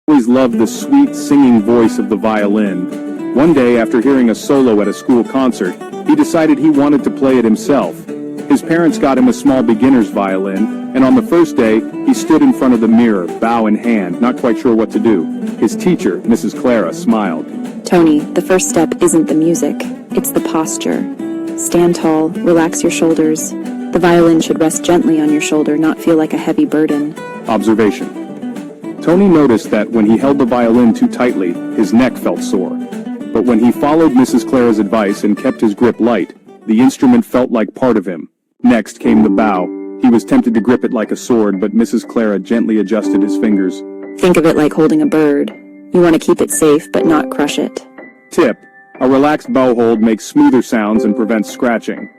Always loved the sweet singing voice of the violin. One day, after hearing a solo at a school concert, he decided he wanted to play it himself. His parents got him a small beginner's violin, and on the first day, he stood in front of the mirror, bow in hand, not quite sure what to do. His teacher, Mrs. Clara, smiled. Tony, the first step isn't the music, it's the posture. Stand tall, relax your shoulders. The violin should rest gently on your shoulder, not feel like a heavy burden. Observation. Tony noticed that when he held the violin too tightly, his neck felt sore. But when he followed Mrs. Clara's advice and kept his grip light, the instrument felt like part of him. Next came the bow. He was tempted to grip it like a sword, but Mrs. Clara gently adjusted his fingers. Think of it like holding a bird. You want to keep it safe, but not crush it. Tip: a relaxed bow hold makes smoother sounds and prevents scratching.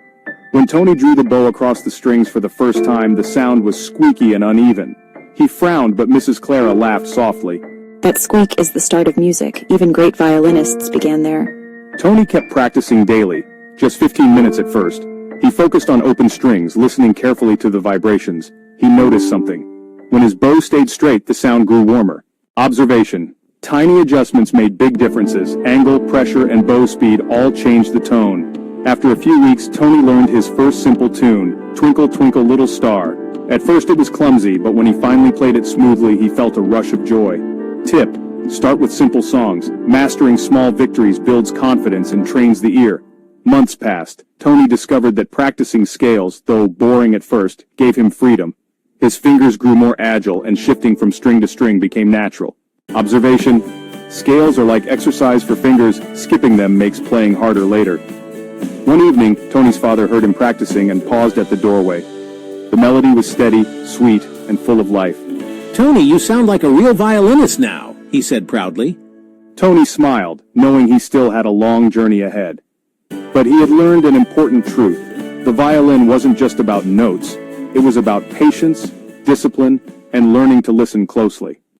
When Tony drew the bow across the strings for the first time, the sound was squeaky and uneven. He frowned, but Mrs. Clara laughed softly. That squeak is the start of music. Even great violinists began there. Tony kept practicing daily, just 15 minutes at first. He focused on open strings, listening carefully to the vibrations. He noticed something. When his bow stayed straight, the sound grew warmer. Observation: tiny adjustments made big differences. Angle, pressure, and bow speed all changed the tone. After a few weeks, Tony learned his first simple tune, Twinkle Twinkle Little Star. At first it was clumsy, but when he finally played it smoothly, he felt a rush of joy. Tip: start with simple songs. Mastering small victories builds confidence and trains the ear. Months passed. Tony discovered that practicing scales, though boring at first, gave him freedom. His fingers grew more agile, and shifting from string to string became natural. Observation: scales are like exercise for fingers. Skipping them makes playing harder later. One evening, Tony's father heard him practicing and paused at the doorway. The melody was steady, sweet, and full of life. "Tony, you sound like a real violinist now," he said proudly. Tony smiled, knowing he still had a long journey ahead. But he had learned an important truth. The violin wasn't just about notes. It was about patience, discipline, and learning to listen closely.